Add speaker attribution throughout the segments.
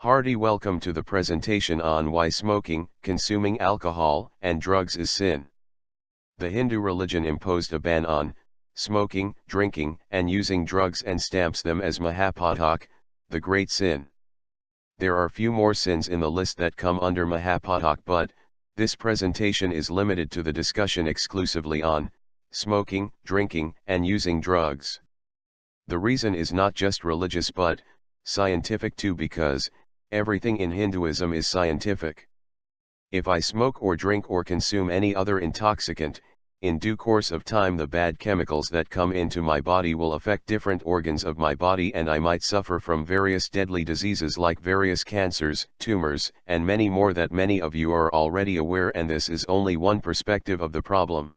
Speaker 1: Hearty welcome to the presentation on why smoking, consuming alcohol, and drugs is sin. The Hindu religion imposed a ban on smoking, drinking, and using drugs and stamps them as mahaa, paatak, the great sin. There are few more sins in the list that come under mahaa, paatak, but this presentation is limited to the discussion exclusively on smoking, drinking, and using drugs. The reason is not just religious but scientific too, because everything in Hinduism is scientific. If I smoke or drink or consume any other intoxicant, in due course of time the bad chemicals that come into my body will affect different organs of my body, and I might suffer from various deadly diseases like various cancers, tumors, and many more that many of you are already aware, and this is only one perspective of the problem.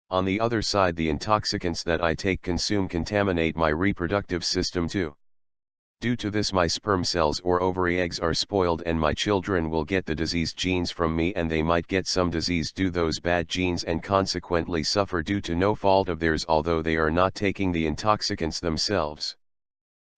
Speaker 1: On the other side, the intoxicants that I consume contaminate my reproductive system too. Due to this, my sperm cells or ovary eggs are spoiled, and my children will get the disease genes from me, and they might get some disease due those bad genes and consequently suffer due to no fault of theirs, although they are not taking the intoxicants themselves.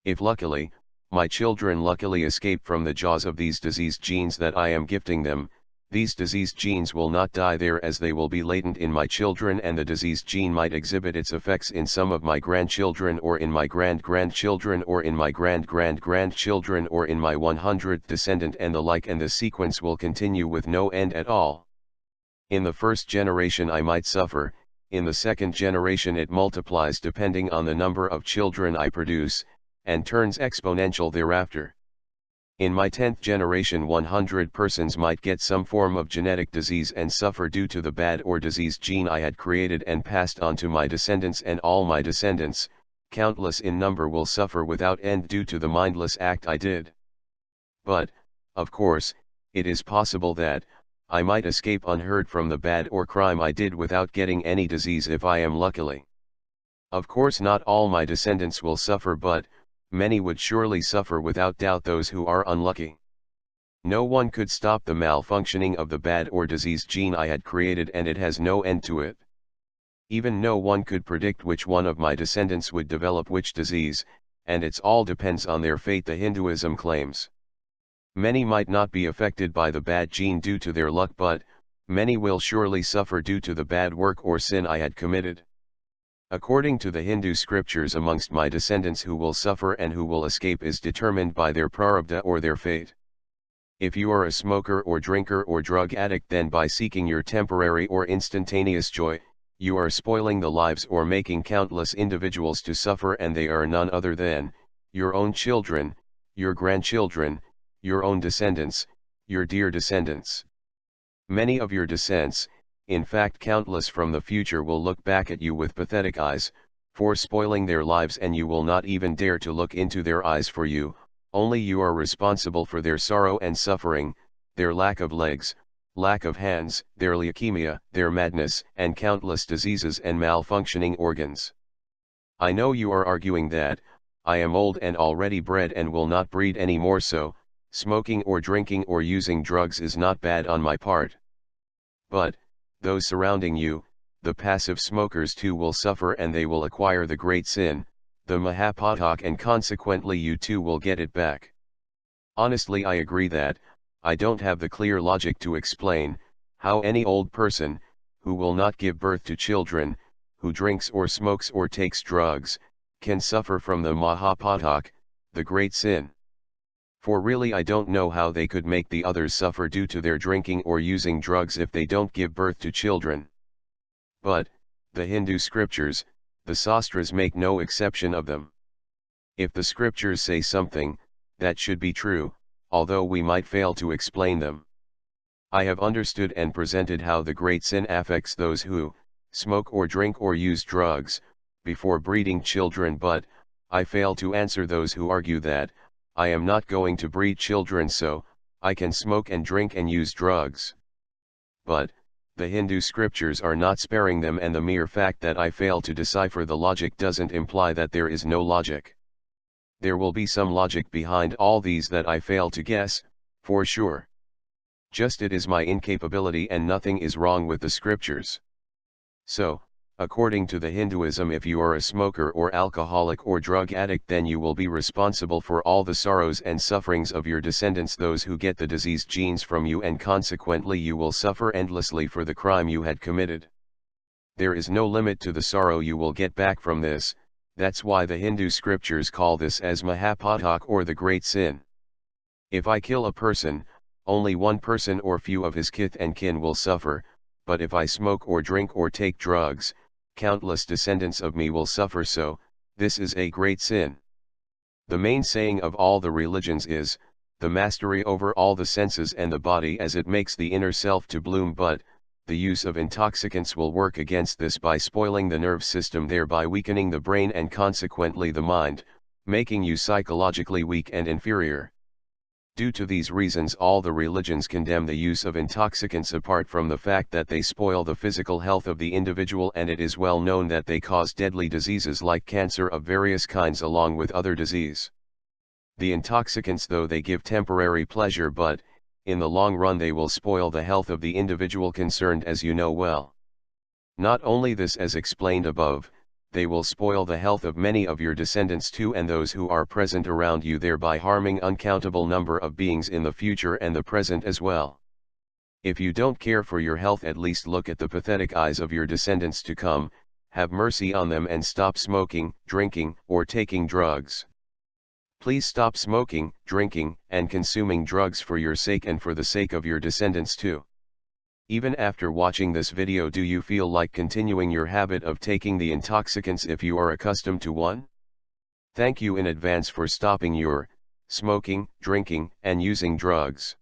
Speaker 1: If luckily, my children luckily escape from the jaws of these disease genes that I am gifting them, these disease genes will not die there, as they will be latent in my children, and the disease gene might exhibit its effects in some of my grandchildren, or in my grandchildren, or in my grandchildren, or in my 100th descendant, and the like, and the sequence will continue with no end at all. In the first generation I might suffer, in the second generation it multiplies depending on the number of children I produce, and turns exponential thereafter. In my 10th generation 100 persons might get some form of genetic disease and suffer due to the bad or disease gene I had created and passed on to my descendants, and all my descendants, countless in number, will suffer without end due to the mindless act I did. But, of course, it is possible that I might escape unhurt from the bad or crime I did without getting any disease if I am luckily. Of course not all my descendants will suffer, but many would surely suffer without doubt, those who are unlucky. No one could stop the malfunctioning of the bad or disease gene I had created, and it has no end to it. Even no one could predict which one of my descendants would develop which disease, and it's all depends on their fate, the Hinduism claims. Many might not be affected by the bad gene due to their luck, but many will surely suffer due to the bad work or sin I had committed. According to the Hindu scriptures, amongst my descendants who will suffer and who will escape is determined by their prarabdha or their fate. If you are a smoker or drinker or drug addict, then by seeking your temporary or instantaneous joy, you are spoiling the lives or making countless individuals to suffer, and they are none other than your own children, your grandchildren, your own descendants, your dear descendants. Many of your descents, in fact countless from the future, will look back at you with pathetic eyes, for spoiling their lives, and you will not even dare to look into their eyes, for you, only you are responsible for their sorrow and suffering, their lack of legs, lack of hands, their leukemia, their madness, and countless diseases and malfunctioning organs. I know you are arguing that I am old and already bred and will not breed any more, so smoking or drinking or using drugs is not bad on my part. But those surrounding you, the passive smokers too, will suffer, and they will acquire the great sin, the mahaa, paatak, and consequently you too will get it back. Honestly, I agree that I don't have the clear logic to explain how any old person, who will not give birth to children, who drinks or smokes or takes drugs, can suffer from the mahaa, paatak, the great sin. For really I don't know how they could make the others suffer due to their drinking or using drugs if they don't give birth to children. But the Hindu scriptures, the sastras, make no exception of them. If the scriptures say something, that should be true, although we might fail to explain them. I have understood and presented how the great sin affects those who smoke or drink or use drugs before breeding children, but I fail to answer those who argue that I am not going to breed children, so I can smoke and drink and use drugs. But the Hindu scriptures are not sparing them, and the mere fact that I fail to decipher the logic doesn't imply that there is no logic. There will be some logic behind all these that I fail to guess, for sure. Just it is my incapability, and nothing is wrong with the scriptures. So, According to the Hinduism, if you are a smoker or alcoholic or drug addict, then you will be responsible for all the sorrows and sufferings of your descendants, those who get the diseased genes from you, and consequently you will suffer endlessly for the crime you had committed. There is no limit to the sorrow you will get back from this. That's why the Hindu scriptures call this as mahaa, paatak, or the great sin. If I kill a person, only one person or few of his kith and kin will suffer, but if I smoke or drink or take drugs, countless descendants of me will suffer, so this is a great sin. The main saying of all the religions is, the mastery over all the senses and the body, as it makes the inner self to bloom, but the use of intoxicants will work against this by spoiling the nerve system, thereby weakening the brain and consequently the mind, making you psychologically weak and inferior. Due to these reasons, all the religions condemn the use of intoxicants, apart from the fact that they spoil the physical health of the individual, and it is well known that they cause deadly diseases like cancer of various kinds along with other disease. The intoxicants, though they give temporary pleasure, but in the long run they will spoil the health of the individual concerned, as you know well. Not only this, as explained above, they will spoil the health of many of your descendants too, and those who are present around you, thereby harming uncountable number of beings in the future and the present as well. If you don't care for your health, at least look at the pathetic eyes of your descendants to come, have mercy on them and stop smoking, drinking, or taking drugs. Please stop smoking, drinking, and consuming drugs for your sake and for the sake of your descendants too. Even after watching this video, do you feel like continuing your habit of taking the intoxicants if you are accustomed to one? Thank you in advance for stopping your smoking, drinking, and using drugs.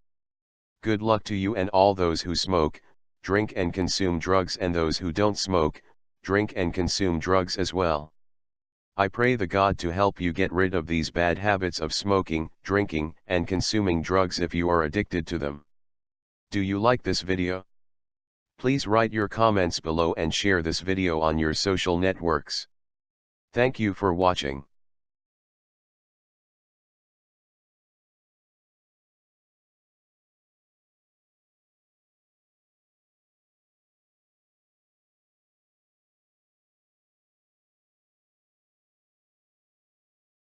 Speaker 1: Good luck to you and all those who smoke, drink, and consume drugs, and those who don't smoke, drink, and consume drugs as well. I pray the God to help you get rid of these bad habits of smoking, drinking, and consuming drugs if you are addicted to them. Do you like this video? Please write your comments below and share this video on your social networks. Thank you for watching.